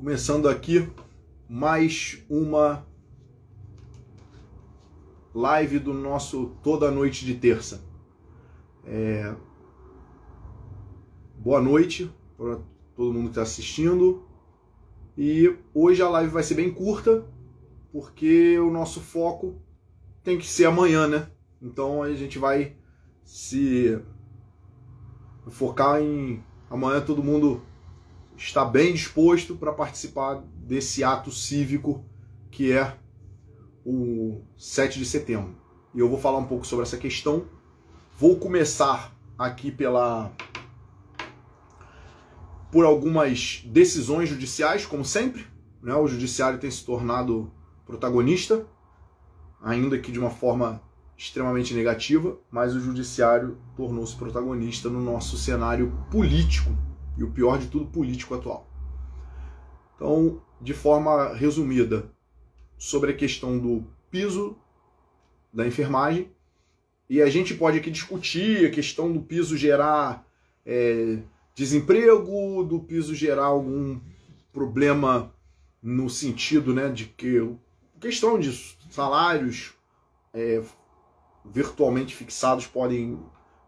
Começando aqui mais uma live do nosso Toda Noite de Terça. Boa noite para todo mundo que está assistindo. E hoje a live vai ser bem curta, porque o nosso foco tem que ser amanhã, né? Então a gente vai se focar em amanhã todo mundo está bem disposto para participar desse ato cívico que é o 7 de setembro. E eu vou falar um pouco sobre essa questão. Vou começar aqui por algumas decisões judiciais, como sempre, né? O judiciário tem se tornado protagonista, ainda que de uma forma extremamente negativa, mas o judiciário tornou-se protagonista no nosso cenário político, e o pior de tudo, político atual. Então, de forma resumida, sobre a questão do piso da enfermagem, e a gente pode aqui discutir a questão do piso gerar desemprego, do piso gerar algum problema no sentido, né, de que questão de salários virtualmente fixados podem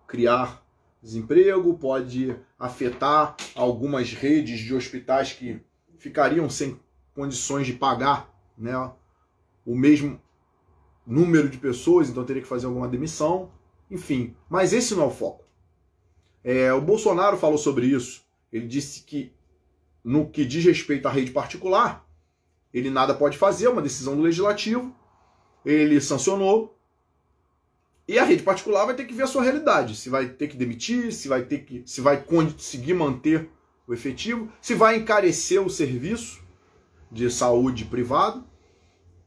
criar desemprego, pode afetar algumas redes de hospitais que ficariam sem condições de pagar, né, o mesmo número de pessoas, então teria que fazer alguma demissão, enfim. Mas esse não é o foco. O Bolsonaro falou sobre isso. Ele disse que no que diz respeito à rede particular, ele nada pode fazer, é uma decisão do Legislativo, ele sancionou, e a rede particular vai ter que ver a sua realidade, se vai ter que demitir, se vai conseguir manter o efetivo, se vai encarecer o serviço de saúde privado,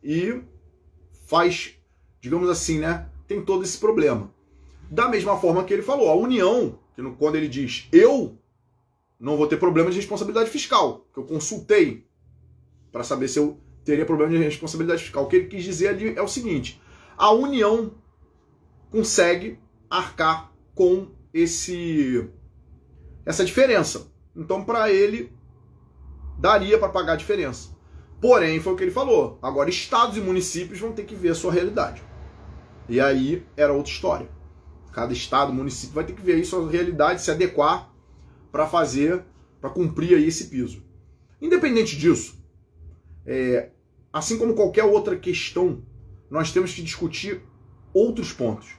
e faz, digamos assim, né, tem todo esse problema. Da mesma forma que ele falou, a União, quando ele diz, eu não vou ter problema de responsabilidade fiscal, que eu consultei para saber se eu teria problema de responsabilidade fiscal. O que ele quis dizer ali é o seguinte, a União consegue arcar com essa diferença. Então, para ele, daria para pagar a diferença. Porém, foi o que ele falou. Agora, estados e municípios vão ter que ver a sua realidade. E aí, era outra história. Cada estado, município vai ter que ver aí sua realidade, se adequar para cumprir aí esse piso. Independente disso, assim como qualquer outra questão, nós temos que discutir outros pontos.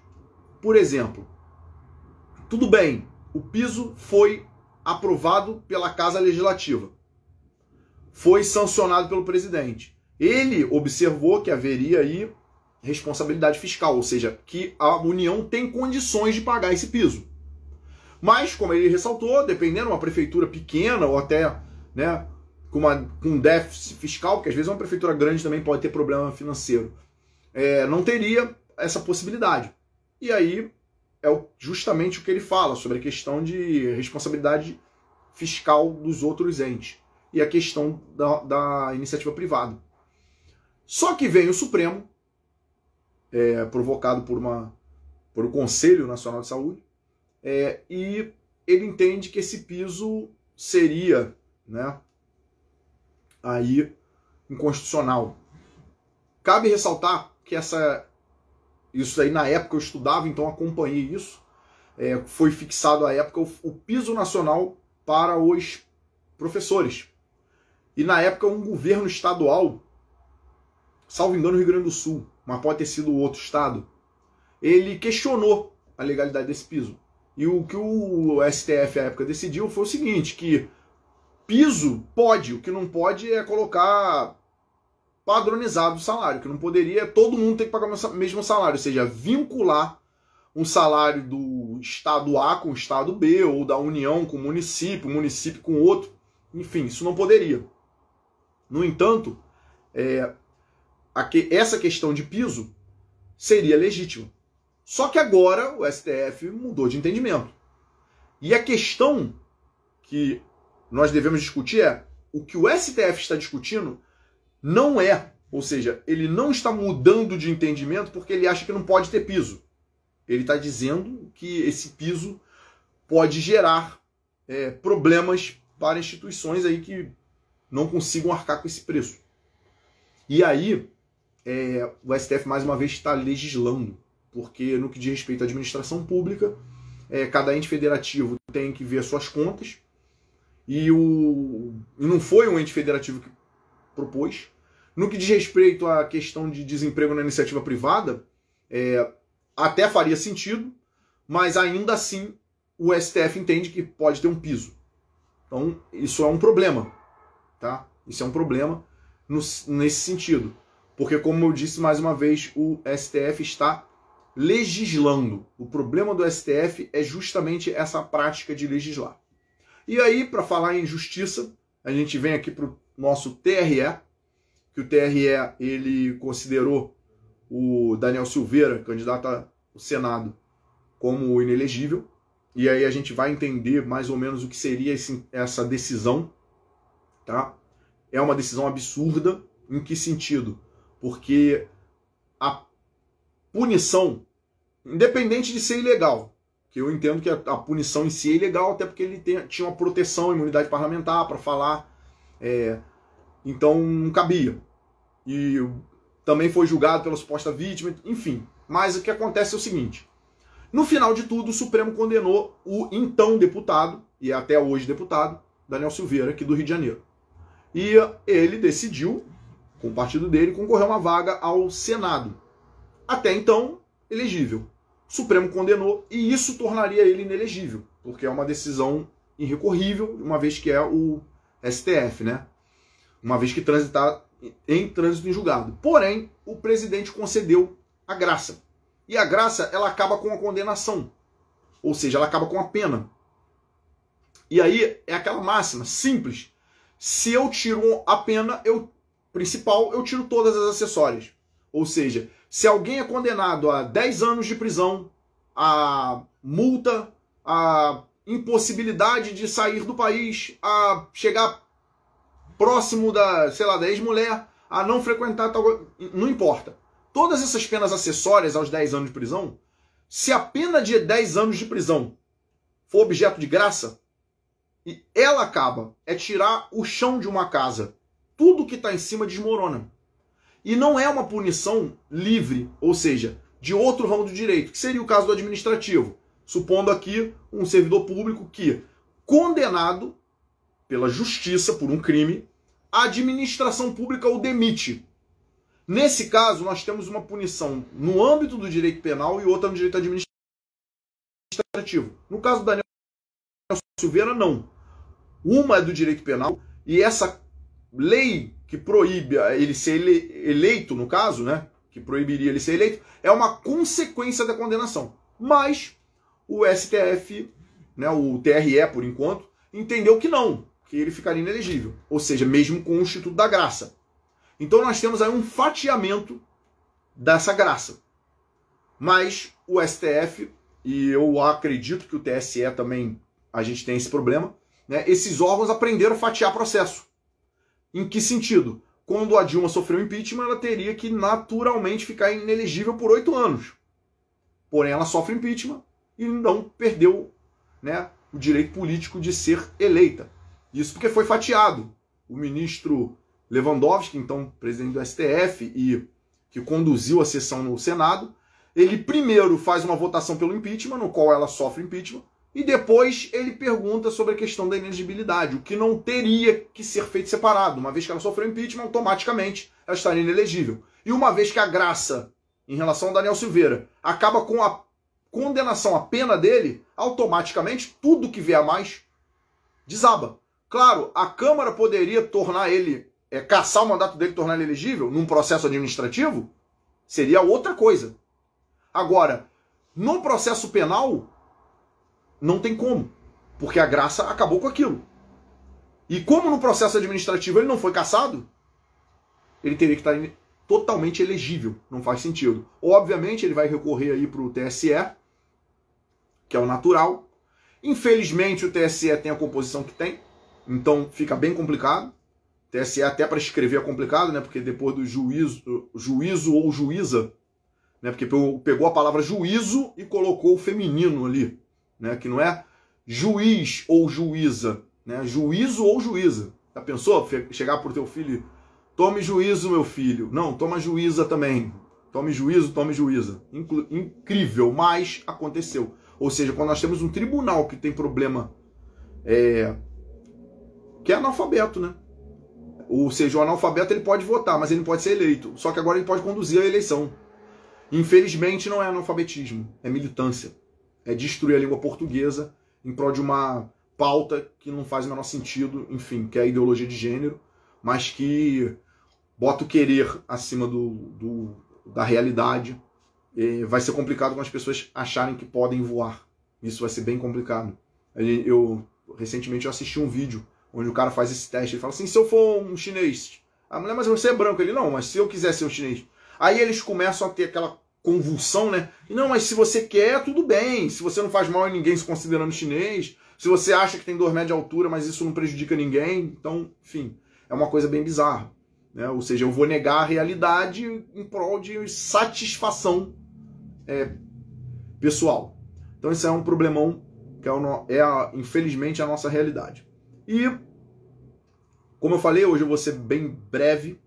Por exemplo, tudo bem, o piso foi aprovado pela Casa Legislativa, foi sancionado pelo presidente. Ele observou que haveria aí responsabilidade fiscal, ou seja, que a União tem condições de pagar esse piso. Mas, como ele ressaltou, dependendo de uma prefeitura pequena ou até, né, com déficit fiscal, porque às vezes uma prefeitura grande também pode ter problema financeiro, não teria essa possibilidade. E aí é justamente o que ele fala sobre a questão de responsabilidade fiscal dos outros entes e a questão da iniciativa privada. Só que vem o Supremo, provocado por o Conselho Nacional de Saúde, e ele entende que esse piso seria, né, aí inconstitucional. Cabe ressaltar que isso aí na época eu estudava, então acompanhei isso. Foi fixado à época o piso nacional para os professores. E na época um governo estadual, salvo engano o Rio Grande do Sul, mas pode ter sido outro estado, ele questionou a legalidade desse piso. E o que o STF à época decidiu foi o seguinte, que piso pode, o que não pode é colocar padronizado o salário, que não poderia, todo mundo tem que pagar o mesmo salário, ou seja, vincular um salário do estado A com o estado B, ou da União com o município com outro, enfim, isso não poderia. No entanto, essa questão de piso seria legítima. Só que agora o STF mudou de entendimento. E a questão que nós devemos discutir o que o STF está discutindo não ou seja, ele não está mudando de entendimento porque ele acha que não pode ter piso. Ele está dizendo que esse piso pode gerar problemas para instituições aí que não consigam arcar com esse preço. E aí, o STF mais uma vez está legislando, porque no que diz respeito à administração pública, cada ente federativo tem que ver suas contas, e não foi um ente federativo que propôs. No que diz respeito à questão de desemprego na iniciativa privada, até faria sentido, mas ainda assim o STF entende que pode ter um piso. Então isso é um problema, tá? Isso é um problema nesse sentido. Porque, como eu disse mais uma vez, o STF está legislando. O problema do STF é justamente essa prática de legislar. E aí, para falar em justiça, a gente vem aqui para o nosso TRE, que o TRE ele considerou o Daniel Silveira, candidato ao Senado, como inelegível. E aí a gente vai entender mais ou menos o que seria essa decisão. Tá? É uma decisão absurda. Em que sentido? Porque a punição, independente de ser ilegal, que eu entendo que a punição em si é ilegal, até porque ele tinha uma proteção, imunidade parlamentar para falar, então não cabia. E também foi julgado pela suposta vítima, enfim. Mas o que acontece é o seguinte: no final de tudo, o Supremo condenou o então deputado, e até hoje deputado, Daniel Silveira, aqui do Rio de Janeiro. E ele decidiu, com o partido dele, concorrer a uma vaga ao Senado. Até então, elegível. O Supremo condenou e isso tornaria ele inelegível, porque é uma decisão irrecorrível, uma vez que é o STF, né? Uma vez que transitar em trânsito em julgado. Porém, o presidente concedeu a graça. E a graça, ela acaba com a condenação. Ou seja, ela acaba com a pena. E aí, é aquela máxima, simples. Se eu tiro a pena principal, eu tiro todas as acessórias. Ou seja, se alguém é condenado a 10 anos de prisão, a multa, a impossibilidade de sair do país, a chegar próximo da ex-mulher, a não frequentar tal... Não importa. Todas essas penas acessórias aos 10 anos de prisão, se a pena de 10 anos de prisão for objeto de graça, e ela acaba, tirar o chão de uma casa. Tudo que está em cima desmorona. E não é uma punição livre, ou seja, de outro ramo do direito, que seria o caso do administrativo. Supondo aqui um servidor público que, condenado pela justiça por um crime, a administração pública o demite. Nesse caso, nós temos uma punição no âmbito do direito penal e outra no direito administrativo. No caso do Daniel Silveira, não. Uma é do direito penal e essa lei que proíbe ele ser eleito, no caso, né, que proibiria ele ser eleito, é uma consequência da condenação. Mas o STF, né, o TRE, por enquanto, entendeu que não, que ele ficaria inelegível. Ou seja, mesmo com o Instituto da Graça. Então nós temos aí um fatiamento dessa graça. Mas o STF, e eu acredito que o TSE também, a gente tem esse problema, né, esses órgãos aprenderam a fatiar processo. Em que sentido? Quando a Dilma sofreu impeachment, ela teria que naturalmente ficar inelegível por 8 anos. Porém, ela sofre impeachment e não perdeu, né, o direito político de ser eleita. Isso porque foi fatiado. O ministro Lewandowski, então presidente do STF e que conduziu a sessão no Senado, ele primeiro faz uma votação pelo impeachment, no qual ela sofre impeachment, e depois ele pergunta sobre a questão da inelegibilidade, o que não teria que ser feito separado. Uma vez que ela sofreu impeachment, automaticamente ela estaria inelegível. E uma vez que a graça, em relação ao Daniel Silveira, acaba com a condenação, a pena dele, automaticamente tudo que vier a mais desaba. Claro, a Câmara poderia tornar ele, cassar o mandato dele e tornar ele elegível num processo administrativo, seria outra coisa. Agora, no processo penal, não tem como, porque a graça acabou com aquilo. E como no processo administrativo ele não foi cassado, ele teria que estar totalmente elegível. Não faz sentido. Obviamente ele vai recorrer aí para o TSE, que é o natural. Infelizmente o TSE tem a composição que tem, então fica bem complicado. O TSE até para escrever é complicado, né? Porque depois do juízo ou juíza, né? Porque pegou a palavra juízo e colocou o feminino ali, né? Que não é juiz ou juíza, né? Juízo ou juíza. Já pensou? Chegar pro teu filho e tome juízo, meu filho. Não, toma juíza também. Tome juízo, tome juíza. Incrível, mas aconteceu. Ou seja, quando nós temos um tribunal que tem problema, que é analfabeto, né? Ou seja, o analfabeto ele pode votar, mas ele não pode ser eleito. Só que agora ele pode conduzir a eleição. Infelizmente não é analfabetismo, é militância. É destruir a língua portuguesa em prol de uma pauta que não faz o menor sentido, enfim, que é a ideologia de gênero, mas que bota o querer acima da realidade. Vai ser complicado com as pessoas acharem que podem voar. Isso vai ser bem complicado. Recentemente eu assisti um vídeo onde o cara faz esse teste. Ele fala assim, se eu for um chinês... A mulher, mas você é branco. Ele, não, mas se eu quiser ser um chinês... Aí eles começam a ter aquela convulsão, né? E não, mas se você quer, tudo bem. Se você não faz mal a ninguém se considerando chinês. Se você acha que tem 2 metros de altura, mas isso não prejudica ninguém. Então, enfim, é uma coisa bem bizarra. Né? Ou seja, eu vou negar a realidade em prol de satisfação pessoal. Então isso é um problemão que infelizmente, a nossa realidade. E, como eu falei, hoje eu vou ser bem breve,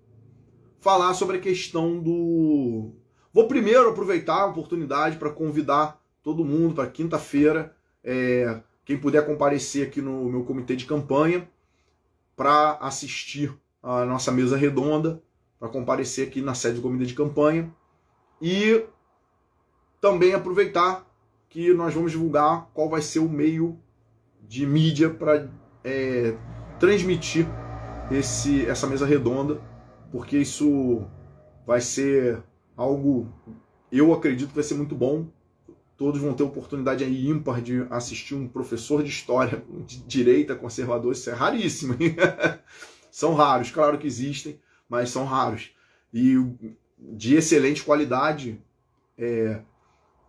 falar sobre a questão do... Vou primeiro aproveitar a oportunidade para convidar todo mundo para quinta-feira, quem puder comparecer aqui no meu comitê de campanha, para assistir a nossa mesa redonda, para comparecer aqui na sede do comitê de campanha. E também aproveitar que nós vamos divulgar qual vai ser o meio de mídia para transmitir essa mesa redonda, porque isso vai ser algo, eu acredito que vai ser muito bom. Todos vão ter oportunidade aí ímpar de assistir um professor de história de direita conservador. Isso é raríssimo, hein? São raros, claro que existem, mas são raros. E de excelente qualidade,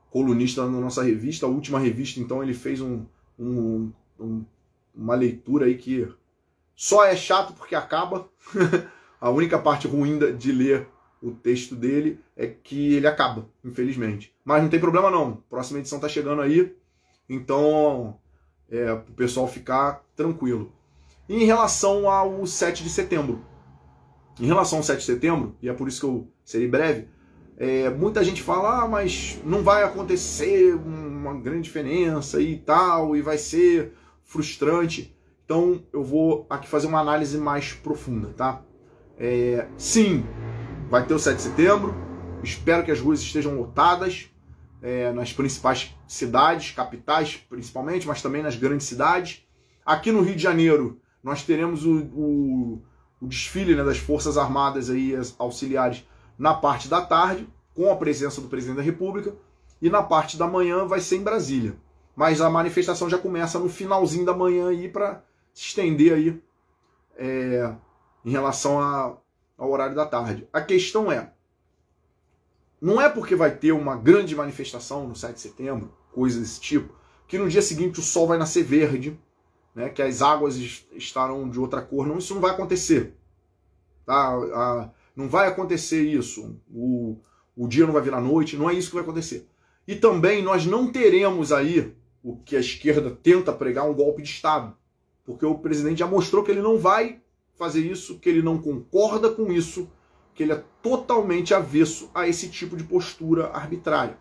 colunista na nossa revista, a última revista, então ele fez uma leitura aí que só é chato porque acaba. A única parte ruim de ler o texto dele é que ele acaba, infelizmente. Mas não tem problema não, próxima edição tá chegando aí, então o pessoal ficar tranquilo. E em relação ao 7 de setembro, e é por isso que eu serei breve, muita gente fala, mas não vai acontecer uma grande diferença e tal, e vai ser frustrante. Então eu vou aqui fazer uma análise mais profunda, tá? Sim, vai ter o 7 de setembro, espero que as ruas estejam lotadas, nas principais cidades, capitais principalmente, mas também nas grandes cidades. Aqui no Rio de Janeiro, nós teremos o desfile, né, das Forças Armadas aí, auxiliares, na parte da tarde, com a presença do Presidente da República, e na parte da manhã vai ser em Brasília. Mas a manifestação já começa no finalzinho da manhã aí para se estender aí em relação ao horário da tarde. A questão não é porque vai ter uma grande manifestação no 7 de setembro, coisa desse tipo, que no dia seguinte o sol vai nascer verde, né, que as águas estarão de outra cor. Não, isso não vai acontecer. Tá? Não vai acontecer isso. O dia não vai virar noite, não é isso que vai acontecer. E também nós não teremos aí o que a esquerda tenta pregar, um golpe de Estado. Porque o presidente já mostrou que ele não vai fazer isso, que ele não concorda com isso, que ele é totalmente avesso a esse tipo de postura arbitrária.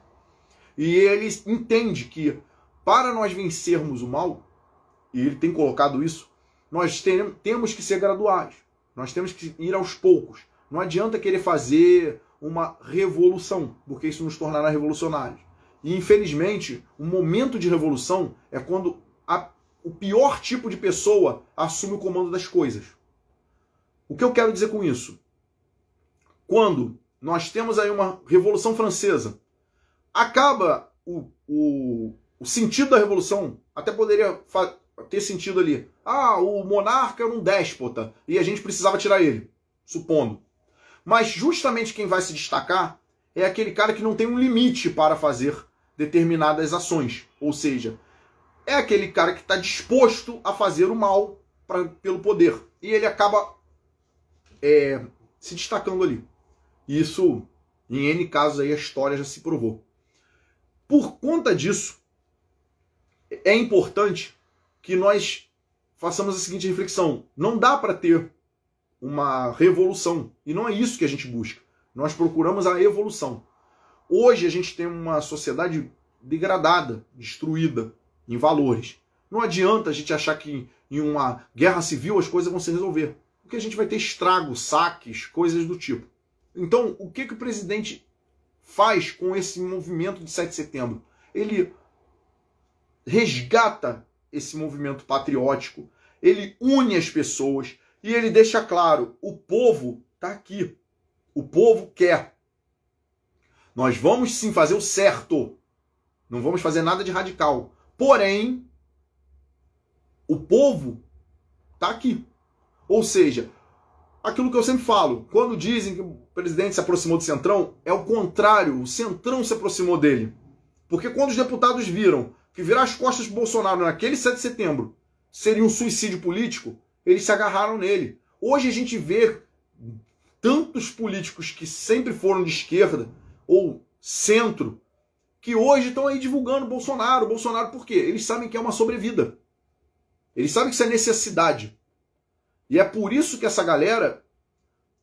E ele entende que para nós vencermos o mal, e ele tem colocado isso, nós temos que ser graduais. Nós temos que ir aos poucos. Não adianta querer fazer uma revolução, porque isso nos tornará revolucionários. E, infelizmente, o momento de revolução é quando o pior tipo de pessoa assume o comando das coisas. O que eu quero dizer com isso? Quando nós temos aí uma Revolução Francesa, acaba o sentido da revolução, até poderia ter sentido ali. O monarca era um déspota e a gente precisava tirar ele, supondo. Mas justamente quem vai se destacar é aquele cara que não tem um limite para fazer determinadas ações. Ou seja, é aquele cara que está disposto a fazer o mal pelo poder. E ele acaba se destacando ali. Isso, em N casos aí, a história já se provou. Por conta disso, é importante que nós façamos a seguinte reflexão. Não dá para ter uma revolução. E não é isso que a gente busca. Nós procuramos a evolução. Hoje a gente tem uma sociedade degradada, destruída em valores. Não adianta a gente achar que em uma guerra civil as coisas vão se resolver. Porque a gente vai ter estragos, saques, coisas do tipo. Então, o que o presidente faz com esse movimento de 7 de setembro? Ele resgata esse movimento patriótico, ele une as pessoas e ele deixa claro, o povo está aqui. O povo quer. Nós vamos sim fazer o certo. Não vamos fazer nada de radical. Porém, o povo está aqui. Ou seja, aquilo que eu sempre falo, quando dizem que o presidente se aproximou do Centrão, é o contrário, o Centrão se aproximou dele. Porque quando os deputados viram que virar as costas para o Bolsonaro naquele 7 de setembro seria um suicídio político, eles se agarraram nele. Hoje a gente vê tantos políticos que sempre foram de esquerda ou centro, que hoje estão aí divulgando Bolsonaro. Bolsonaro por quê? Eles sabem que é uma sobrevida. Eles sabem que isso é necessidade. E é por isso que essa galera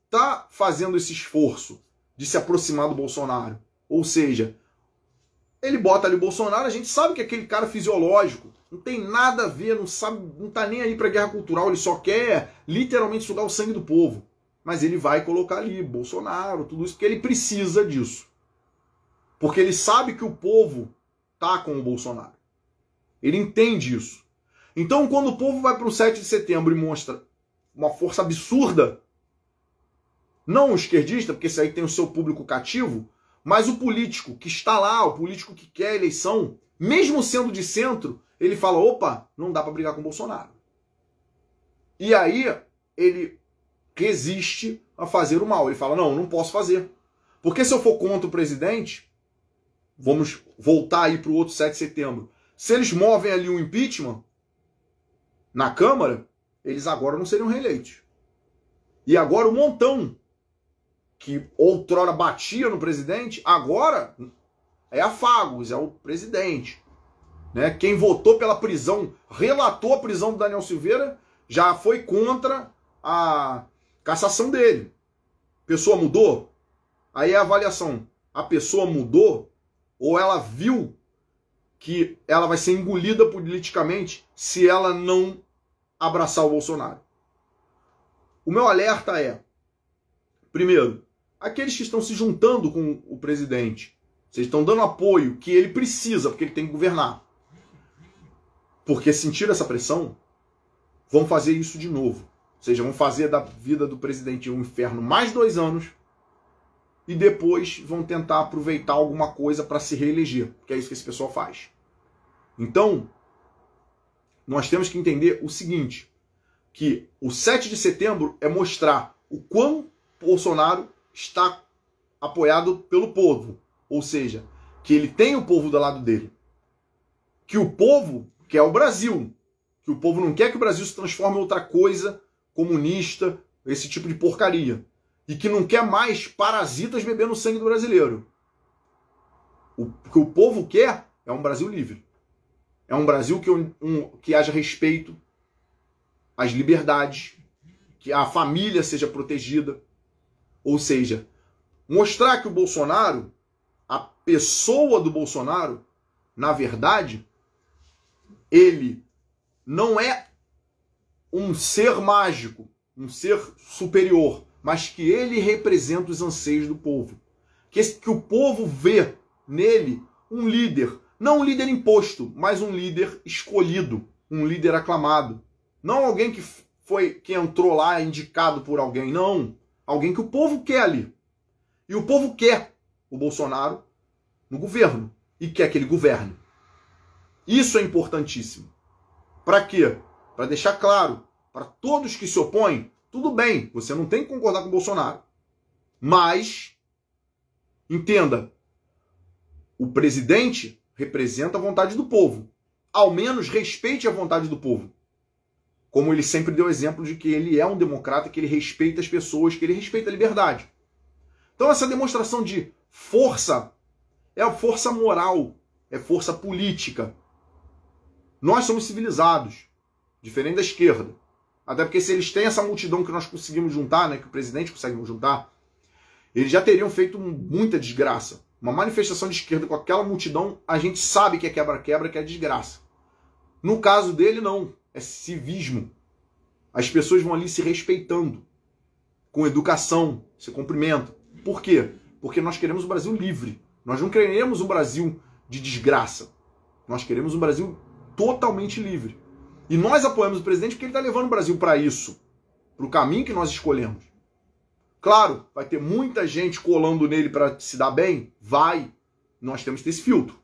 tá fazendo esse esforço de se aproximar do Bolsonaro. Ou seja, ele bota ali o Bolsonaro, a gente sabe que é aquele cara fisiológico, não tem nada a ver, não tá nem aí pra guerra cultural, ele só quer literalmente sugar o sangue do povo. Mas ele vai colocar ali Bolsonaro, tudo isso, porque ele precisa disso. Porque ele sabe que o povo tá com o Bolsonaro. Ele entende isso. Então, quando o povo vai para o 7 de setembro e mostra uma força absurda, não o esquerdista, porque esse aí tem o seu público cativo, mas o político que está lá, o político que quer a eleição, mesmo sendo de centro, ele fala, opa, não dá para brigar com o Bolsonaro. E aí ele resiste a fazer o mal. Ele fala, não posso fazer. Porque se eu for contra o presidente, vamos voltar aí para o outro 7 de setembro, se eles movem ali um impeachment na Câmara, eles agora não seriam reeleitos. E agora o montão que outrora batia no presidente, agora é afagos, é o presidente. Né? Quem votou pela prisão, relatou a prisão do Daniel Silveira, já foi contra a cassação dele. Pessoa mudou? Aí é a avaliação. A pessoa mudou ou ela viu que ela vai ser engolida politicamente se ela não abraçar o Bolsonaro? O meu alerta é, primeiro, aqueles que estão se juntando com o presidente, vocês estão dando apoio que ele precisa, porque ele tem que governar. Porque sentiram essa pressão, vão fazer isso de novo. Ou seja, vão fazer da vida do presidente um inferno mais 2 anos e depois vão tentar aproveitar alguma coisa para se reeleger, porque é isso que esse pessoal faz. Então, nós temos que entender o seguinte, que o 7 de setembro é mostrar o quão Bolsonaro está apoiado pelo povo. Ou seja, que ele tem o povo do lado dele. Que o povo quer o Brasil. Que o povo não quer que o Brasil se transforme em outra coisa, comunista, esse tipo de porcaria. E que não quer mais parasitas bebendo o sangue do brasileiro. O que o povo quer é um Brasil livre. É um Brasil que haja respeito às liberdades, que a família seja protegida. Ou seja, mostrar que o Bolsonaro, a pessoa do Bolsonaro, na verdade, ele não é um ser mágico, um ser superior, mas que ele representa os anseios do povo. Que o povo vê nele um líder, não um líder imposto, mas um líder escolhido, um líder aclamado. Não alguém que entrou lá indicado por alguém, não. Alguém que o povo quer ali. E o povo quer o Bolsonaro no governo e quer que ele governe. Isso é importantíssimo. Para quê? Para deixar claro para todos que se opõem, tudo bem, você não tem que concordar com o Bolsonaro. Mas, entenda, o presidente representa a vontade do povo. Ao menos respeite a vontade do povo. Como ele sempre deu exemplo de que ele é um democrata, que ele respeita as pessoas, que ele respeita a liberdade. Então essa demonstração de força é força moral, é força política. Nós somos civilizados. diferente da esquerda. Até porque se eles têm essa multidão que nós conseguimos juntar, né, que o presidente consegue juntar, eles já teriam feito muita desgraça. Uma manifestação de esquerda com aquela multidão, a gente sabe que é quebra-quebra, que é desgraça. No caso dele, não. É civismo. As pessoas vão ali se respeitando, com educação, se cumprimentam. Por quê? Porque nós queremos um Brasil livre. Nós não queremos um Brasil de desgraça. Nós queremos um Brasil totalmente livre. E nós apoiamos o presidente porque ele está levando o Brasil para isso, para o caminho que nós escolhemos. Claro, vai ter muita gente colando nele para se dar bem? Vai. Nós temos que ter esse filtro.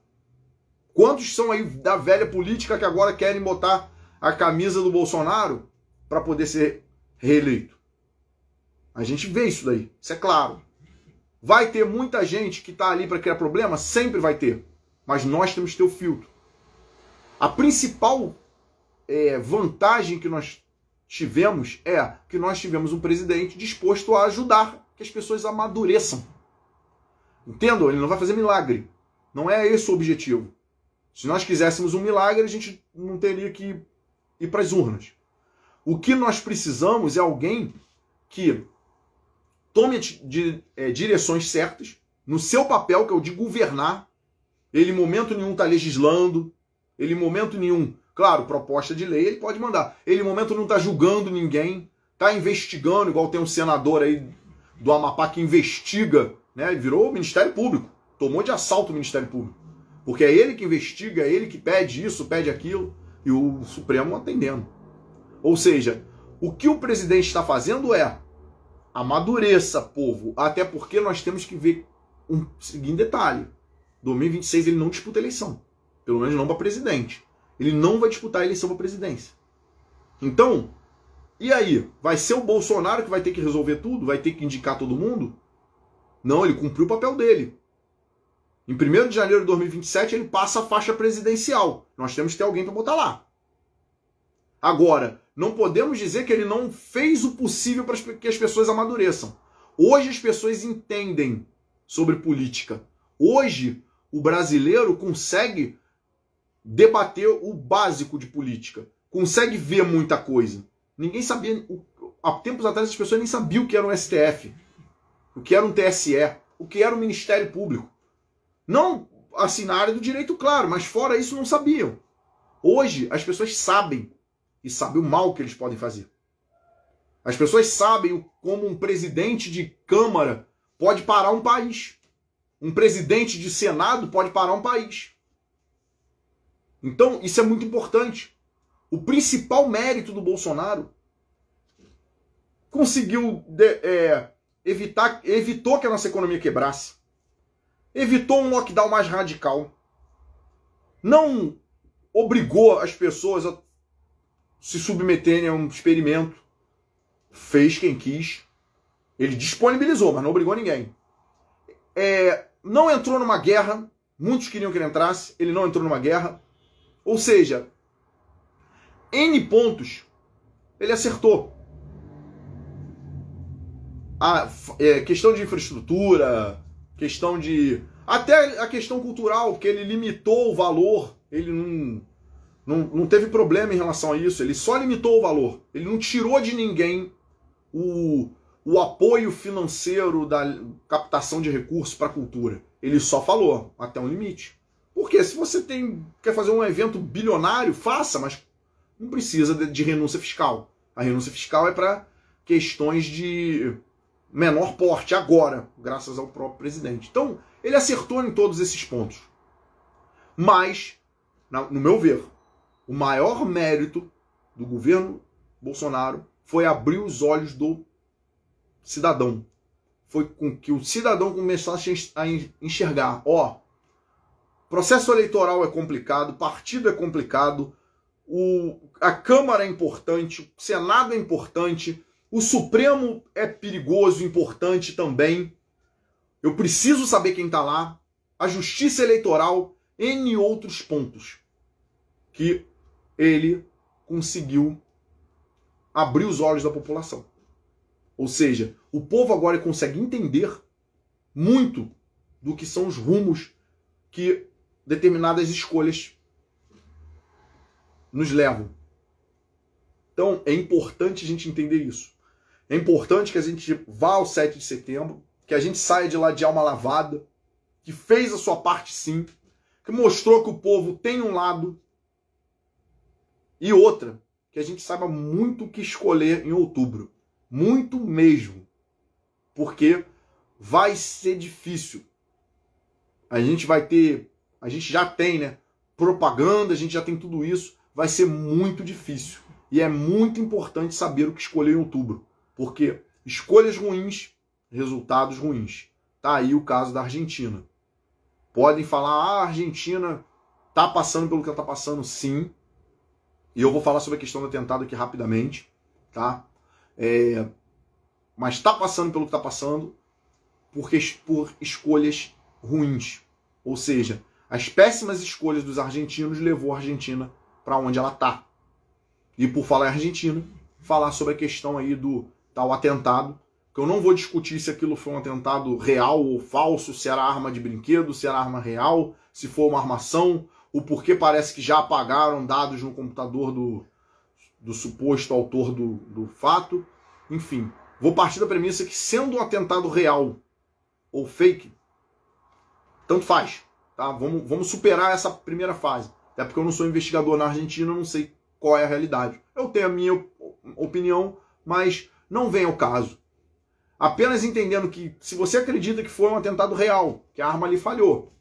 Quantos são aí da velha política que agora querem botar a camisa do Bolsonaro para poder ser reeleito? A gente vê isso daí, isso é claro. Vai ter muita gente que está ali para criar problema? Sempre vai ter. Mas nós temos que ter o filtro. A principal vantagem que nós tivemos é que nós tivemos um presidente disposto a ajudar que as pessoas amadureçam. Entendam? Ele não vai fazer milagre. Não é esse o objetivo. Se nós quiséssemos um milagre, a gente não teria que ir para as urnas. O que nós precisamos é alguém que tome direções certas no seu papel, que é o de governar. Ele em momento nenhum está legislando. Ele em momento nenhum, claro, proposta de lei, ele pode mandar. Ele em momento não está julgando ninguém, está investigando, igual tem um senador aí do Amapá que investiga, né? Ele virou o Ministério Público, tomou de assalto o Ministério Público. Porque é ele que investiga, é ele que pede isso, pede aquilo, e o Supremo atendendo. Ou seja, o que o presidente está fazendo é amadureça, povo, até porque nós temos que ver um seguinte detalhe. 2026 ele não disputa eleição. Pelo menos não para presidente. Ele não vai disputar a eleição para presidência. Então, e aí? Vai ser o Bolsonaro que vai ter que resolver tudo? Vai ter que indicar todo mundo? Não, ele cumpriu o papel dele. Em 1º de janeiro de 2027 ele passa a faixa presidencial. Nós temos que ter alguém para botar lá. Agora, não podemos dizer que ele não fez o possível para que as pessoas amadureçam. Hoje as pessoas entendem sobre política. Hoje o brasileiro consegue debater o básico de política. Consegue ver muita coisa. Ninguém sabia... Há tempos atrás as pessoas nem sabiam o que era um STF, o que era um TSE, o que era um Ministério Público. Não assim na área do direito, claro, mas fora isso não sabiam. Hoje as pessoas sabem, e sabem o mal que eles podem fazer. As pessoas sabem como um presidente de Câmara pode parar um país. Um presidente de Senado pode parar um país. Então, isso é muito importante. O principal mérito do Bolsonaro conseguiu evitou que a nossa economia quebrasse. Evitou um lockdown mais radical. Não obrigou as pessoas a se submeterem a um experimento. Fez quem quis. Ele disponibilizou, mas não obrigou ninguém. Não entrou numa guerra. Muitos queriam que ele entrasse. Ele não entrou numa guerra. Ou seja, N pontos ele acertou. A questão de infraestrutura, questão de... Até a questão cultural, porque ele limitou o valor. Ele não teve problema em relação a isso. Ele só limitou o valor. Ele não tirou de ninguém o apoio financeiro da captação de recursos para a cultura. Ele só falou até um limite. Porque se você quer fazer um evento bilionário, faça, mas não precisa de renúncia fiscal. A renúncia fiscal é para questões de menor porte agora, graças ao próprio presidente. Então, ele acertou em todos esses pontos. Mas, no meu ver, o maior mérito do governo Bolsonaro foi abrir os olhos do cidadão. Foi com que o cidadão começasse a enxergar, processo eleitoral é complicado, partido é complicado, a Câmara é importante, o Senado é importante, o Supremo é perigoso, importante também. Eu preciso saber quem está lá, a Justiça Eleitoral, N outros pontos que ele conseguiu abrir os olhos da população. Ou seja, o povo agora consegue entender muito do que são os rumos que determinadas escolhas nos levam. Então, é importante a gente entender isso. É importante que a gente vá ao 7 de setembro, que a gente saia de lá de alma lavada, que fez a sua parte sim, que mostrou que o povo tem um lado. E outra, que a gente saiba muito o que escolher em outubro. Muito mesmo. Porque vai ser difícil. A gente já tem, né? Propaganda, a gente já tem tudo isso. Vai ser muito difícil. E é muito importante saber o que escolher em outubro. Porque escolhas ruins, resultados ruins. Tá aí o caso da Argentina. Podem falar, a Argentina tá passando pelo que ela tá passando, sim. E eu vou falar sobre a questão do atentado aqui rapidamente, tá? Mas tá passando pelo que tá passando por escolhas ruins. Ou seja, as péssimas escolhas dos argentinos levou a Argentina para onde ela tá. E por falar em Argentina, falar sobre a questão aí do tal atentado, que eu não vou discutir se aquilo foi um atentado real ou falso, se era arma de brinquedo, se era arma real, se foi uma armação, o porquê parece que já apagaram dados no computador do suposto autor do fato. Enfim, vou partir da premissa que, sendo um atentado real ou fake, tanto faz. Tá? Vamos superar essa primeira fase. Até porque eu não sou investigador na Argentina, eu não sei qual é a realidade. Eu tenho a minha opinião, mas não vem ao caso. Apenas entendendo que, se você acredita que foi um atentado real, que a arma ali falhou,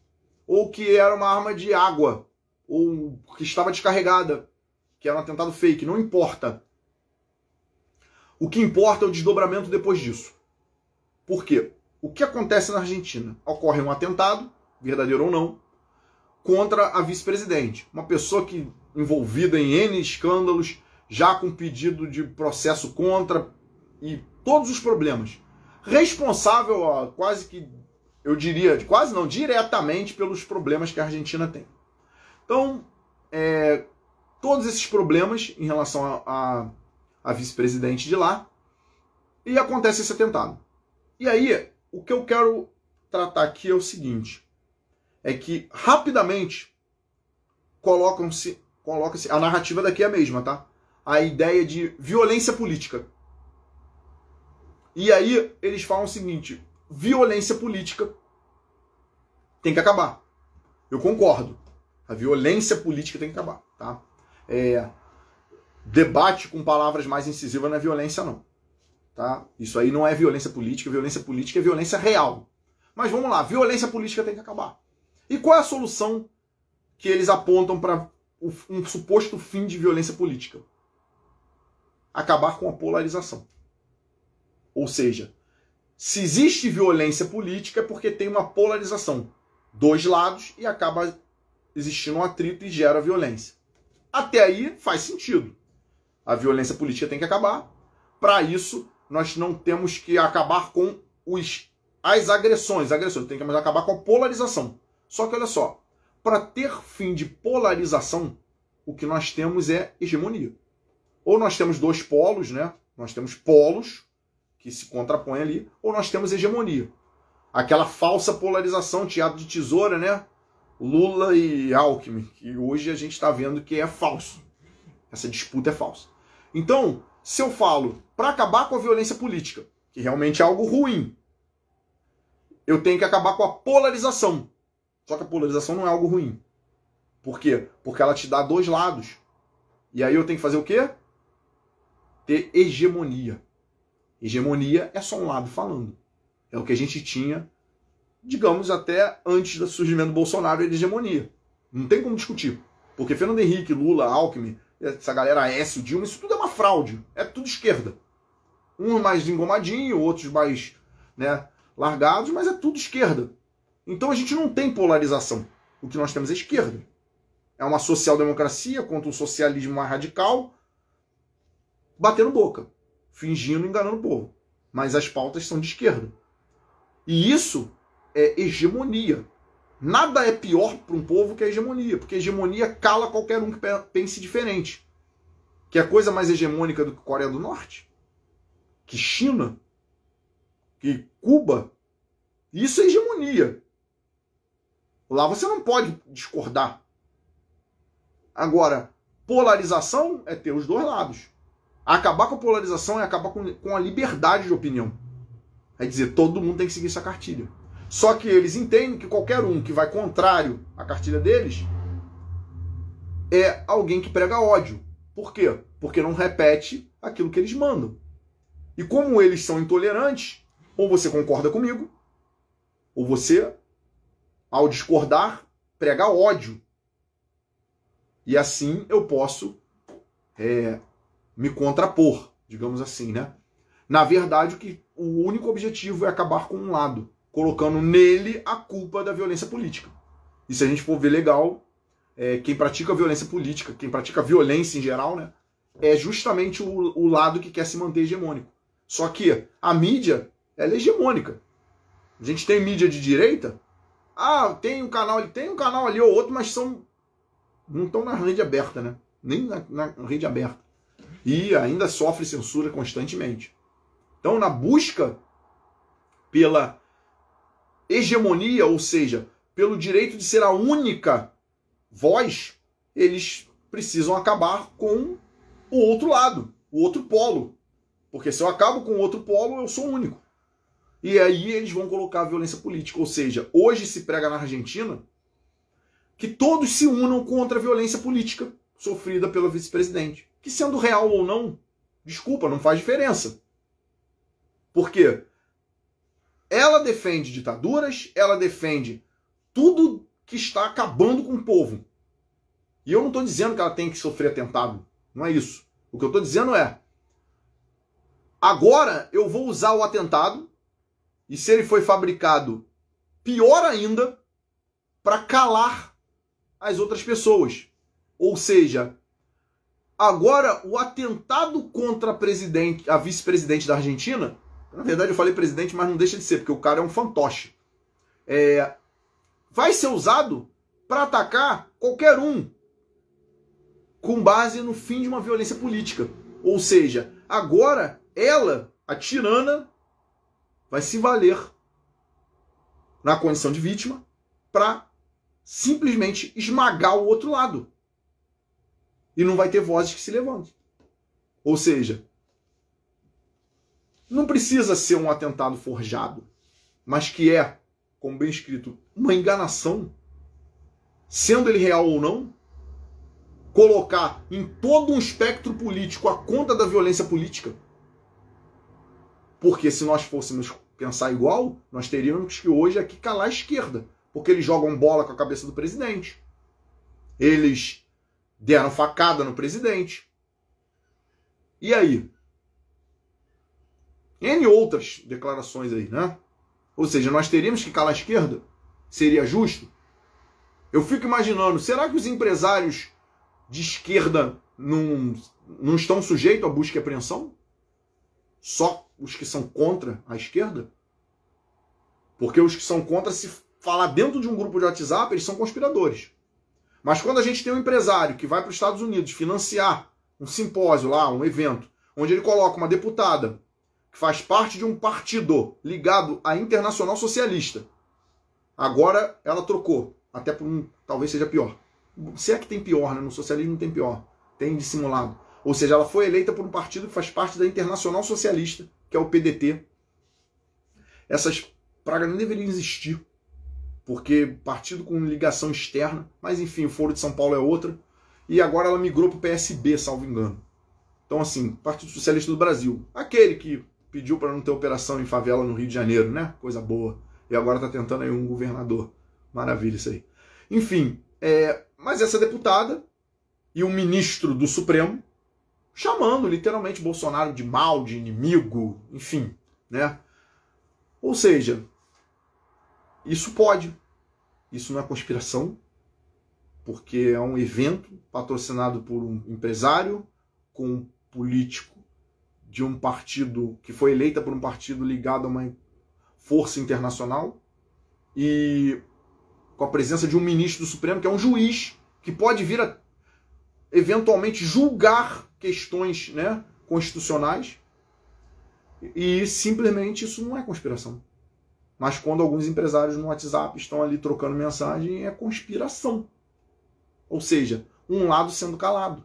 ou que era uma arma de água, ou que estava descarregada, que era um atentado fake, não importa. O que importa é o desdobramento depois disso. Por quê? O que acontece na Argentina? Ocorre um atentado, verdadeiro ou não, contra a vice-presidente. Uma pessoa que envolvida em N escândalos, já com pedido de processo contra e todos os problemas. Responsável, quase que, eu diria, quase não, diretamente pelos problemas que a Argentina tem. Então, todos esses problemas em relação a vice-presidente de lá, e acontece esse atentado. E aí, o que eu quero tratar aqui é o seguinte, é que rapidamente coloca-se, a narrativa daqui é a mesma, tá? A ideia de violência política. E aí eles falam o seguinte, violência política tem que acabar. Eu concordo. A violência política tem que acabar, tá? Debate com palavras mais incisivas não é violência, não. Tá? Isso aí não é violência política é violência real. Mas vamos lá, violência política tem que acabar. E qual é a solução que eles apontam para um suposto fim de violência política? Acabar com a polarização. Ou seja, se existe violência política é porque tem uma polarização. Dois lados e acaba existindo um atrito e gera violência. Até aí faz sentido. A violência política tem que acabar. Para isso, nós não temos que acabar com as agressões. Tem que acabar com a polarização. Só que olha só, para ter fim de polarização, o que nós temos é hegemonia. Ou nós temos dois polos, né? Nós temos polos que se contrapõem ali, ou nós temos hegemonia. Aquela falsa polarização, teatro de tesoura, né? Lula e Alckmin, que hoje a gente está vendo que é falso. Essa disputa é falsa. Então, se eu falo para acabar com a violência política, que realmente é algo ruim, eu tenho que acabar com a polarização. Só que a polarização não é algo ruim. Por quê? Porque ela te dá dois lados. E aí eu tenho que fazer o quê? Ter hegemonia. Hegemonia é só um lado falando. É o que a gente tinha, digamos, até antes do surgimento do Bolsonaro, de hegemonia. Não tem como discutir. Porque Fernando Henrique, Lula, Alckmin, essa galera Aécio, Dilma, isso tudo é uma fraude. É tudo esquerda. Uns mais engomadinhos, outros mais, né, largados, mas é tudo esquerda. Então a gente não tem polarização. O que nós temos é esquerda. É uma social-democracia contra um socialismo mais radical, batendo boca, fingindo, enganando o povo. Mas as pautas são de esquerda. E isso é hegemonia. Nada é pior para um povo que a hegemonia, porque a hegemonia cala qualquer um que pense diferente. Que é coisa mais hegemônica do que Coreia do Norte? Que China? Que Cuba? Isso é hegemonia. Lá você não pode discordar. Agora, polarização é ter os dois lados. Acabar com a polarização é acabar com a liberdade de opinião. É dizer, todo mundo tem que seguir essa cartilha. Só que eles entendem que qualquer um que vai contrário à cartilha deles é alguém que prega ódio. Por quê? Porque não repete aquilo que eles mandam. E como eles são intolerantes, ou você concorda comigo, ou você, ao discordar, prega ódio. E assim eu posso me contrapor, digamos assim, né? Na verdade, o único objetivo é acabar com um lado, colocando nele a culpa da violência política. E se a gente for ver legal, quem pratica violência política, quem pratica violência em geral, né, é justamente o lado que quer se manter hegemônico. Só que a mídia, ela é hegemônica. A gente tem mídia de direita, tem um canal ali ou outro, mas não estão na rede aberta, né? Nem na rede aberta. E ainda sofre censura constantemente. Então, na busca pela hegemonia, ou seja, pelo direito de ser a única voz, eles precisam acabar com o outro lado, o outro polo. Porque se eu acabo com o outro polo, eu sou único. E aí eles vão colocar a violência política. Ou seja, hoje se prega na Argentina que todos se unam contra a violência política sofrida pela vice-presidente. Que sendo real ou não, desculpa, não faz diferença. Por quê? Ela defende ditaduras, ela defende tudo que está acabando com o povo. E eu não estou dizendo que ela tem que sofrer atentado. Não é isso. O que eu estou dizendo é, agora eu vou usar o atentado, e se ele foi fabricado, pior ainda, para calar as outras pessoas. Ou seja, agora o atentado contra a vice-presidente da Argentina, na verdade eu falei presidente, mas não deixa de ser, porque o cara é um fantoche, vai ser usado para atacar qualquer um, com base no fim de uma violência política. Ou seja, agora ela, a tirana, vai se valer na condição de vítima para simplesmente esmagar o outro lado. E não vai ter vozes que se levantem. Ou seja, não precisa ser um atentado forjado, mas que é, como bem escrito, uma enganação, sendo ele real ou não, colocar em todo um espectro político a conta da violência política. Porque se nós fôssemos pensar igual, nós teríamos que hoje aqui calar a esquerda. Porque eles jogam bola com a cabeça do presidente. Eles deram facada no presidente. E aí? N outras declarações aí, né? Ou seja, nós teríamos que calar a esquerda? Seria justo? Eu fico imaginando, será que os empresários de esquerda não estão sujeitos à busca e apreensão? Só os que são contra a esquerda? Porque os que são contra, se falar dentro de um grupo de WhatsApp, eles são conspiradores. Mas quando a gente tem um empresário que vai para os Estados Unidos financiar um simpósio lá, um evento, onde ele coloca uma deputada que faz parte de um partido ligado à Internacional Socialista, agora ela trocou, até por talvez seja pior. Se é que tem pior, né? No socialismo não tem pior, tem dissimulado. Ou seja, ela foi eleita por um partido que faz parte da Internacional Socialista, que é o PDT. Essas pragas não deveriam existir, porque partido com ligação externa, mas enfim, o Foro de São Paulo é outra, e agora ela migrou para o PSB, salvo engano. Então assim, Partido Socialista do Brasil, aquele que pediu para não ter operação em favela no Rio de Janeiro, né? Coisa boa. E agora está tentando aí um governador. Maravilha isso aí. Enfim, mas essa deputada e o ministro do Supremo chamando literalmente Bolsonaro de mal, de inimigo, enfim, né? Ou seja, isso pode. Isso não é conspiração, porque é um evento patrocinado por um empresário com um político de um partido que foi eleita por um partido ligado a uma força internacional e com a presença de um ministro do Supremo, que é um juiz, que pode vir a eventualmente julgar questões, né, constitucionais, e simplesmente isso não é conspiração. Mas quando alguns empresários no WhatsApp estão ali trocando mensagem, é conspiração. Ou seja, um lado sendo calado.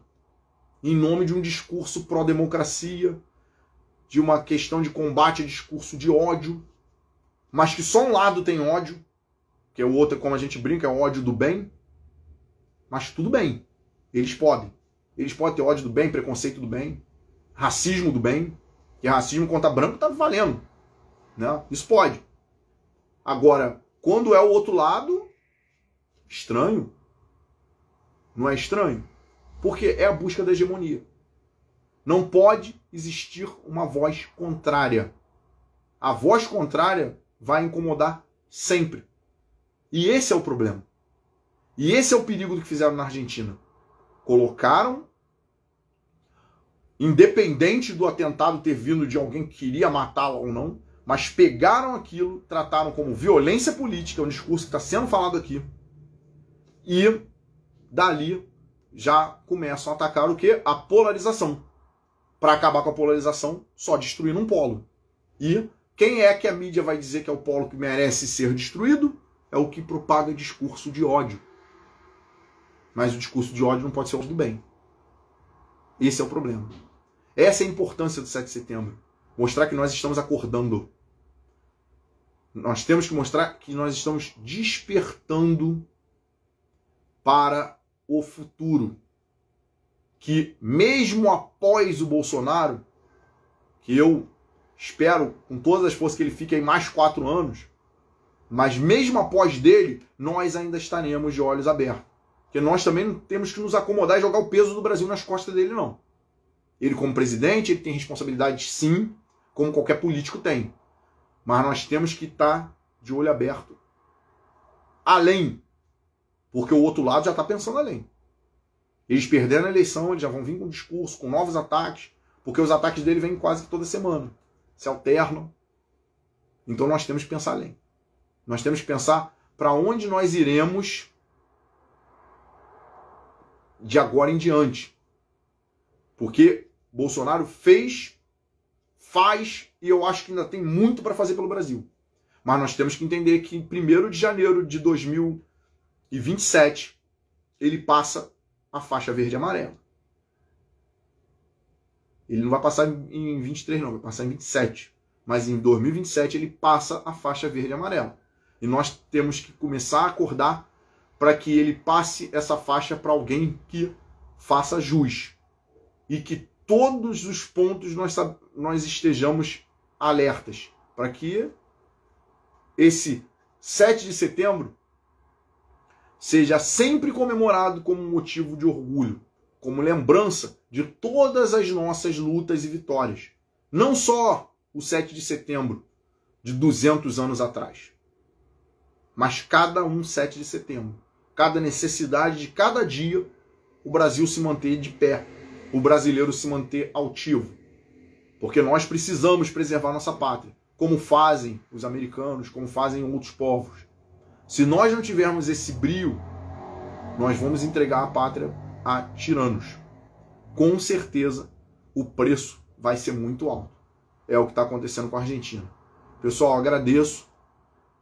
em nome de um discurso pró-democracia, de uma questão de combate a discurso de ódio, mas que só um lado tem ódio, que é o outro, como a gente brinca, é o ódio do bem. Mas tudo bem, eles podem. Eles podem ter ódio do bem, preconceito do bem, racismo do bem, que racismo contra branco tá valendo, né? Isso pode. Agora, quando é o outro lado, estranho. Não é estranho? Porque é a busca da hegemonia. Não pode existir uma voz contrária. A voz contrária vai incomodar sempre. E esse é o problema. E esse é o perigo do que fizeram na Argentina. Colocaram, independente do atentado ter vindo de alguém que queria matá-la ou não, mas pegaram aquilo, trataram como violência política, é um discurso que está sendo falado aqui, e dali já começam a atacar o quê? A polarização. Para acabar com a polarização, só destruindo um polo. E quem é que a mídia vai dizer que é o polo que merece ser destruído? É o que propaga discurso de ódio. Mas o discurso de ódio não pode ser o ódio do bem. Esse é o problema. Essa é a importância do 7 de setembro. Mostrar que nós estamos acordando. Nós temos que mostrar que nós estamos despertando para o futuro. Que mesmo após o Bolsonaro, que eu espero com todas as forças que ele fique aí mais 4 anos, mas mesmo após dele, nós ainda estaremos de olhos abertos. Porque nós também não temos que nos acomodar e jogar o peso do Brasil nas costas dele, não. Ele, como presidente, ele tem responsabilidade, sim, como qualquer político tem. Mas nós temos que estar de olho aberto. Além. Porque o outro lado já está pensando além. Eles perderam a eleição, eles já vão vir com discurso, com novos ataques, porque os ataques dele vêm quase que toda semana. Se alternam. Então nós temos que pensar além. Nós temos que pensar para onde nós iremos de agora em diante. Porque Bolsonaro fez, faz, e eu acho que ainda tem muito para fazer pelo Brasil. Mas nós temos que entender que em 1º de janeiro de 2027, ele passa a faixa verde e amarela. Ele não vai passar em 23 não, vai passar em 27. Mas em 2027 ele passa a faixa verde e amarela. E nós temos que começar a acordar para que ele passe essa faixa para alguém que faça jus. E que todos os pontos nós estejamos alertas. Para que esse 7 de setembro seja sempre comemorado como motivo de orgulho, como lembrança de todas as nossas lutas e vitórias. Não só o 7 de setembro de 200 anos atrás, mas cada 7 de setembro. Cada necessidade de cada dia o Brasil se manter de pé, o brasileiro se manter altivo. Porque nós precisamos preservar nossa pátria, como fazem os americanos, como fazem outros povos. Se nós não tivermos esse brio, nós vamos entregar a pátria a tiranos. Com certeza, o preço vai ser muito alto. É o que está acontecendo com a Argentina. Pessoal, agradeço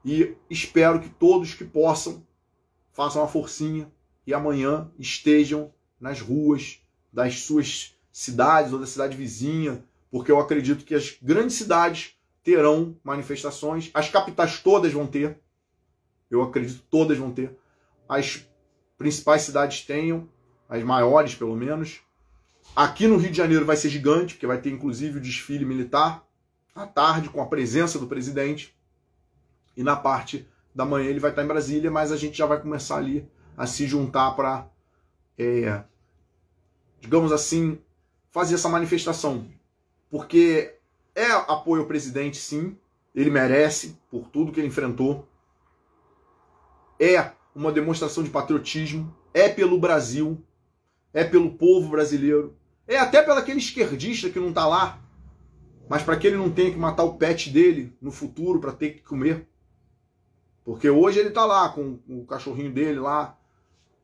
e espero que todos que possam façam uma forcinha e amanhã estejam nas ruas das suas cidades ou da cidade vizinha, porque eu acredito que as grandes cidades terão manifestações, as capitais todas vão ter, eu acredito que todas vão ter, as principais cidades tenham, as maiores pelo menos. Aqui no Rio de Janeiro vai ser gigante, porque vai ter inclusive o desfile militar à tarde com a presença do presidente, e na parte da manhã ele vai estar em Brasília, mas a gente já vai começar ali a se juntar para, digamos assim, fazer essa manifestação. Porque é apoio ao presidente, sim, ele merece, por tudo que ele enfrentou. É uma demonstração de patriotismo, é pelo Brasil, é pelo povo brasileiro, é até pelo aquele esquerdista que não está lá, mas para que ele não tenha que matar o pet dele no futuro para ter que comer. Porque hoje ele está lá com o cachorrinho dele lá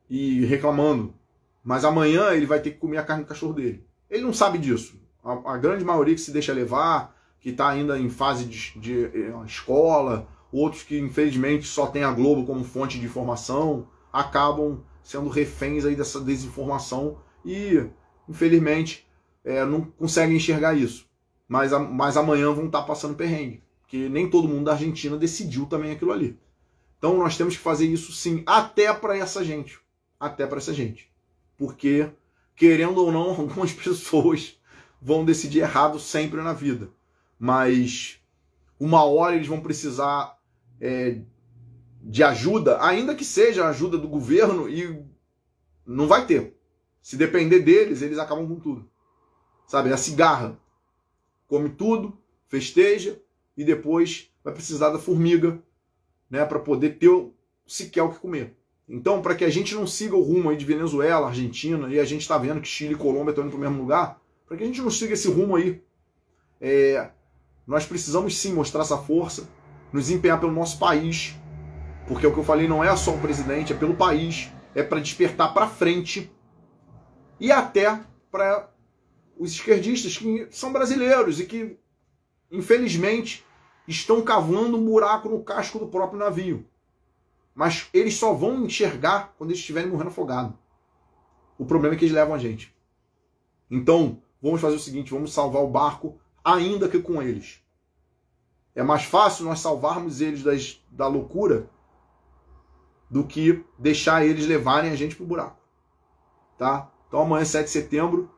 e reclamando. Mas amanhã ele vai ter que comer a carne do cachorro dele. Ele não sabe disso. A grande maioria que se deixa levar, que está ainda em fase de escola, outros que infelizmente só tem a Globo como fonte de informação, acabam sendo reféns aí dessa desinformação e infelizmente, não conseguem enxergar isso. Mas amanhã vão estar passando perrengue. Porque nem todo mundo da Argentina decidiu também aquilo ali. Então nós temos que fazer isso sim, até para essa gente. Até para essa gente. Porque, querendo ou não, algumas pessoas vão decidir errado sempre na vida. Mas uma hora eles vão precisar de ajuda, ainda que seja a ajuda do governo, e não vai ter. Se depender deles, eles acabam com tudo. Sabe, a cigarra. Come tudo, festeja, e depois vai precisar da formiga, né, para poder ter sequer o que comer. Então, para que a gente não siga o rumo aí de Venezuela, Argentina, e a gente está vendo que Chile e Colômbia estão indo para o mesmo lugar, para que a gente não siga esse rumo aí, nós precisamos sim mostrar essa força, nos empenhar pelo nosso país, porque o que eu falei não é só o presidente, é pelo país, é para despertar para frente, e até para os esquerdistas que são brasileiros e que, infelizmente, estão cavando um buraco no casco do próprio navio. Mas eles só vão enxergar quando eles estiverem morrendo afogados. O problema é que eles levam a gente. Então, vamos fazer o seguinte, vamos salvar o barco, ainda que com eles. É mais fácil nós salvarmos eles da loucura do que deixar eles levarem a gente pro buraco. Tá? Então amanhã, 7 de setembro,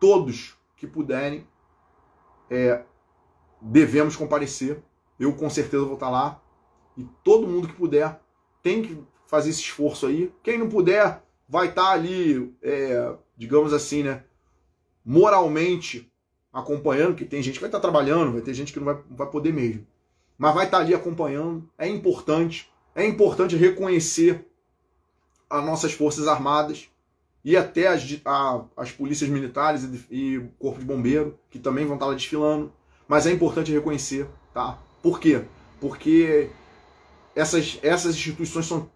todos que puderem, devemos comparecer. Eu com certeza vou estar lá. E todo mundo que puder tem que fazer esse esforço aí. Quem não puder vai estar ali, digamos assim, né, moralmente acompanhando, que tem gente que vai estar trabalhando, vai ter gente que não vai poder mesmo. Mas vai estar ali acompanhando. É importante reconhecer as nossas Forças Armadas e até as polícias militares e o Corpo de Bombeiro, que também vão estar lá desfilando. Mas é importante reconhecer, tá? Por quê? Porque essas instituições são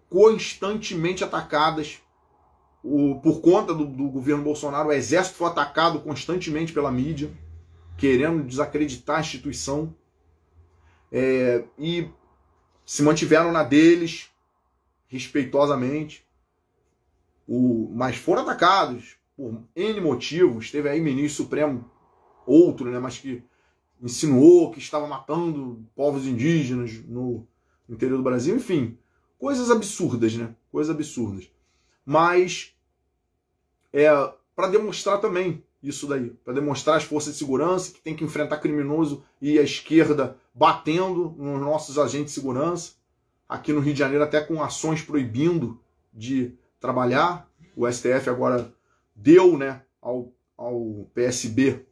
constantemente atacadas por conta do governo Bolsonaro. O Exército foi atacado constantemente pela mídia, querendo desacreditar a instituição, e se mantiveram na deles, respeitosamente, mas foram atacados por N motivos. Teve aí ministro supremo, outro, né, mas que insinuou que estava matando povos indígenas no interior do Brasil, enfim, coisas absurdas, né? Coisas absurdas. Mas para demonstrar também isso daí, para demonstrar as forças de segurança que tem que enfrentar criminoso e a esquerda batendo nos nossos agentes de segurança. Aqui no Rio de Janeiro até com ações proibindo de trabalhar. O STF agora deu, né, ao PSB,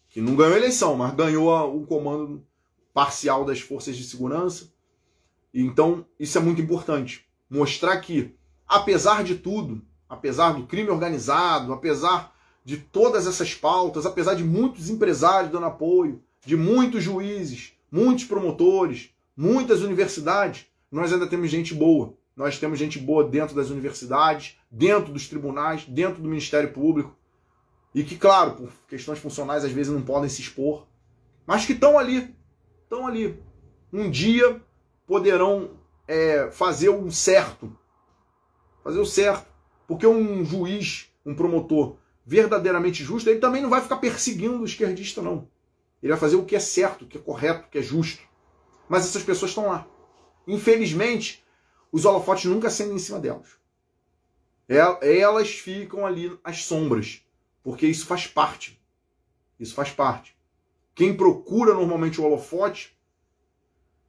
que não ganhou a eleição, mas ganhou o comando parcial das forças de segurança. Então, isso é muito importante. Mostrar que, apesar de tudo, apesar do crime organizado, apesar de todas essas pautas, apesar de muitos empresários dando apoio, de muitos juízes, muitos promotores, muitas universidades, nós ainda temos gente boa. Nós temos gente boa dentro das universidades, dentro dos tribunais, dentro do Ministério Público. E que, claro, por questões funcionais, às vezes não podem se expor, mas que estão ali. Estão ali. Um dia poderão fazer o certo. Fazer o certo. Porque um juiz, um promotor verdadeiramente justo, ele também não vai ficar perseguindo o esquerdista, não. Ele vai fazer o que é certo, o que é correto, o que é justo. Mas essas pessoas estão lá. Infelizmente, os holofotes nunca acendem em cima delas. Elas ficam ali às sombras. Porque isso faz parte. Isso faz parte. Quem procura normalmente o holofote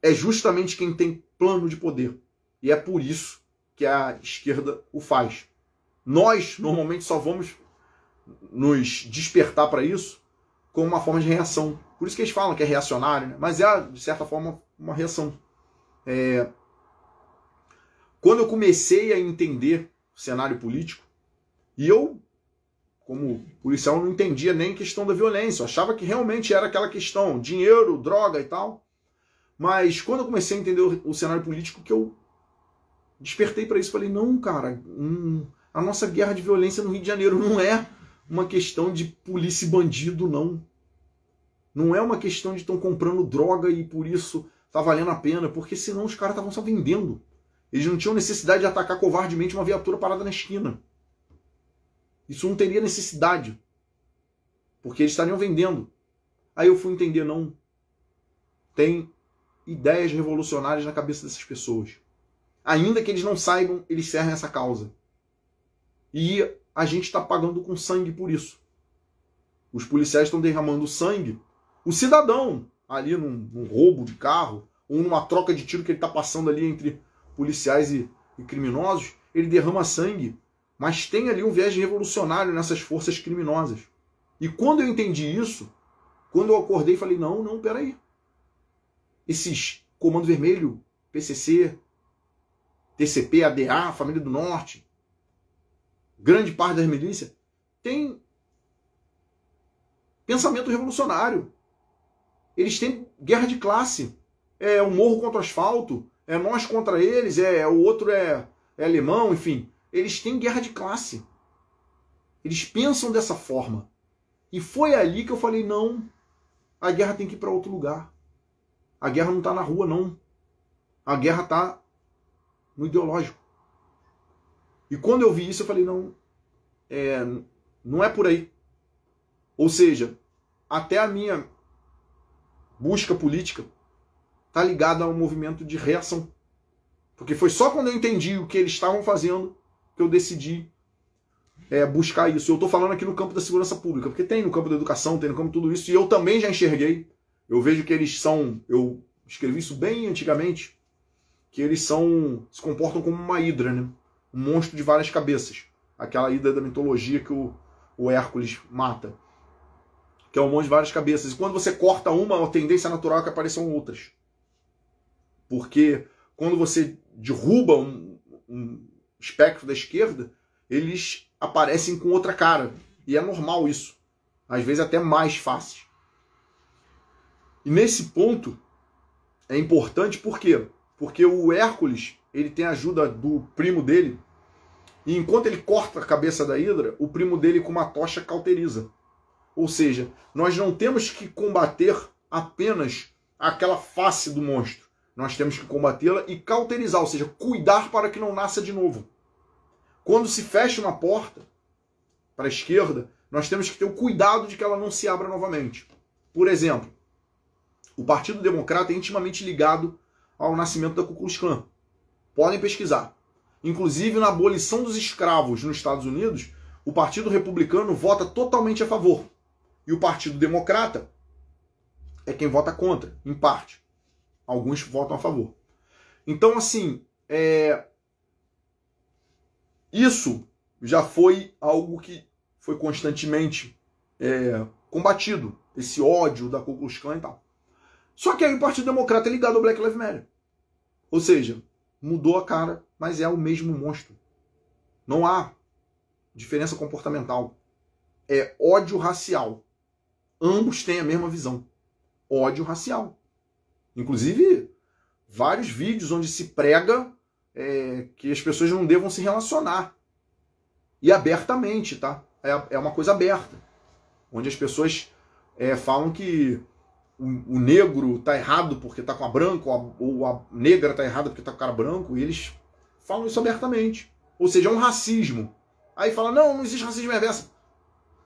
é justamente quem tem plano de poder. E é por isso que a esquerda o faz. Nós, normalmente, só vamos nos despertar para isso como uma forma de reação. Por isso que eles falam que é reacionário, né? Mas é, de certa forma, uma reação. Quando eu comecei a entender o cenário político, e eu, como policial, não entendia nem questão da violência. Eu achava que realmente era aquela questão, dinheiro, droga e tal. Mas quando eu comecei a entender o cenário político, que eu despertei para isso, falei, não, cara, a nossa guerra de violência no Rio de Janeiro não é uma questão de polícia e bandido, não. Não é uma questão de estão comprando droga e por isso tá valendo a pena, porque senão os caras estavam só vendendo. Eles não tinham necessidade de atacar covardemente uma viatura parada na esquina. Isso não teria necessidade, porque eles estariam vendendo. Aí eu fui entender, não. Tem ideias revolucionárias na cabeça dessas pessoas. Ainda que eles não saibam, eles servem essa causa. E a gente está pagando com sangue por isso. Os policiais estão derramando sangue. O cidadão, ali num roubo de carro, ou numa troca de tiro que ele está passando ali entre policiais e criminosos, ele derrama sangue. Mas tem ali um viés revolucionário nessas forças criminosas. E quando eu entendi isso, quando eu acordei, falei, não, peraí. Esses Comando Vermelho, PCC, TCP, ADA, Família do Norte, grande parte das milícias, tem pensamento revolucionário. Eles têm guerra de classe. É o morro contra o asfalto, é nós contra eles, o outro é alemão, enfim. Eles têm guerra de classe. Eles pensam dessa forma. E foi ali que eu falei, não, a guerra tem que ir para outro lugar. A guerra não está na rua, não. A guerra está no ideológico. E quando eu vi isso, eu falei, não é por aí. Ou seja, até a minha busca política está ligada ao movimento de reação. Porque foi só quando eu entendi o que eles estavam fazendo que eu decidi buscar isso. Eu estou falando aqui no campo da segurança pública, porque tem no campo da educação, tem no campo de tudo isso, e eu também já enxerguei. Eu vejo que eles são, eu escrevi isso bem antigamente, que eles se comportam como uma hidra, né? Um monstro de várias cabeças. Aquela hidra da mitologia que o Hércules mata. Que é um monstro de várias cabeças. E quando você corta uma, a tendência natural é que apareçam outras. Porque quando você derruba um espectro da esquerda, eles aparecem com outra cara. E é normal isso. Às vezes até mais fácil. E nesse ponto é importante por quê? Porque o Hércules, ele tem a ajuda do primo dele, e enquanto ele corta a cabeça da hidra, o primo dele com uma tocha cauteriza. Ou seja, nós não temos que combater apenas aquela face do monstro. Nós temos que combatê-la e cauterizar, ou seja, cuidar para que não nasça de novo. Quando se fecha uma porta para a esquerda, nós temos que ter o cuidado de que ela não se abra novamente. Por exemplo, o Partido Democrata é intimamente ligado ao nascimento da Ku Klux Klan. Podem pesquisar. Inclusive, na abolição dos escravos nos Estados Unidos, o Partido Republicano vota totalmente a favor. E o Partido Democrata é quem vota contra, em parte. Alguns votam a favor. Então, assim, isso já foi algo que foi constantemente combatido. Esse ódio da Ku Klux Klan e tal. Só que aí o Partido Democrata é ligado ao Black Lives Matter. Ou seja, mudou a cara, mas é o mesmo monstro. Não há diferença comportamental. É ódio racial. Ambos têm a mesma visão. Ódio racial. Inclusive, vários vídeos onde se prega que as pessoas não devam se relacionar. E abertamente, tá? É uma coisa aberta. Onde as pessoas falam que o negro tá errado porque tá com a branca, ou a negra tá errada porque tá com o cara branco, e eles falam isso abertamente. Ou seja, é um racismo. Aí fala, não existe racismo reverso.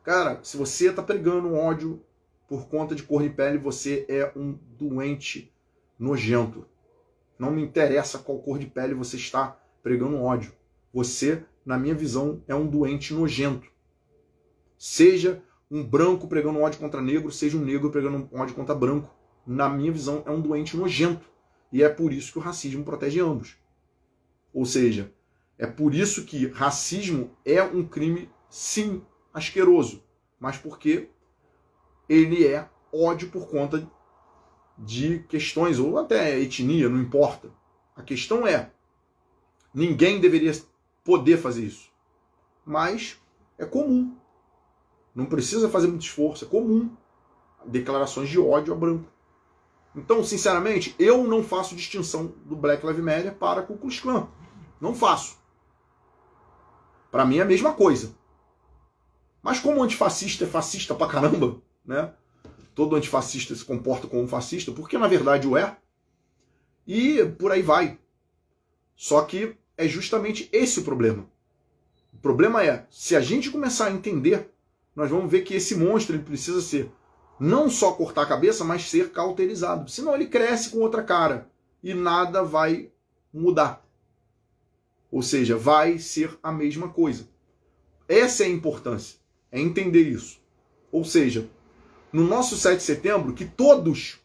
Cara, se você tá pregando um ódio por conta de cor de pele, você é um doente nojento. Não me interessa qual cor de pele você está pregando ódio. Você, na minha visão, é um doente nojento. Seja um branco pregando ódio contra negro, seja um negro pregando ódio contra branco. Na minha visão, é um doente nojento. E é por isso que o racismo protege ambos. Ou seja, é por isso que racismo é um crime, sim, asqueroso. Mas porque ele é ódio por conta de questões, ou até etnia, não importa. A questão é, ninguém deveria poder fazer isso. Mas é comum. Não precisa fazer muito esforço, é comum. Declarações de ódio a branco. Então, sinceramente, eu não faço distinção do Black Lives Matter para a Ku Klux Klan. Não faço. Para mim é a mesma coisa. Mas como antifascista é fascista pra caramba, né? Todo antifascista se comporta como um fascista, porque na verdade o é. E por aí vai. Só que é justamente esse o problema. O problema é, se a gente começar a entender, nós vamos ver que esse monstro ele precisa ser não só cortar a cabeça, mas ser cauterizado. Senão ele cresce com outra cara e nada vai mudar. Ou seja, vai ser a mesma coisa. Essa é a importância, é entender isso. Ou seja, no nosso 7 de setembro, que todos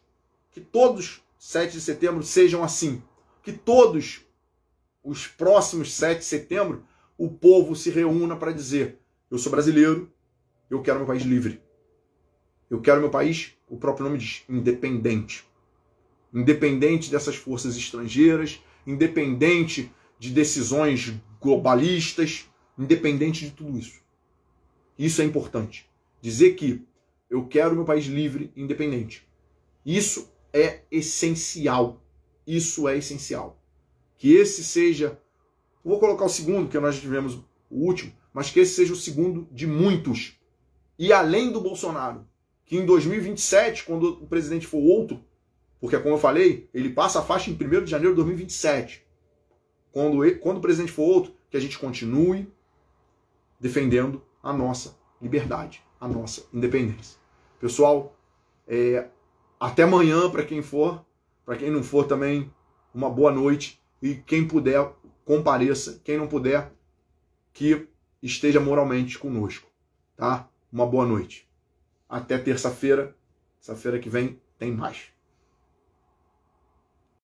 7 de setembro sejam assim. Que todos os próximos 7 de setembro, o povo se reúna para dizer: eu sou brasileiro, eu quero meu país livre. Eu quero meu país, o próprio nome diz, independente. Independente dessas forças estrangeiras, independente de decisões globalistas, independente de tudo isso. Isso é importante. Dizer que eu quero meu país livre e independente. Isso é essencial. Isso é essencial. Que esse seja... Vou colocar o segundo, porque nós tivemos o último, mas que esse seja o segundo de muitos. E além do Bolsonaro, que em 2027, quando o presidente for outro, porque como eu falei, ele passa a faixa em 1º de janeiro de 2027. Quando o presidente for outro, que a gente continue defendendo a nossa liberdade, a nossa independência. Pessoal, até amanhã para quem for, para quem não for também, uma boa noite, e quem puder, compareça, quem não puder, que esteja moralmente conosco, tá? Uma boa noite. Até terça-feira que vem tem mais.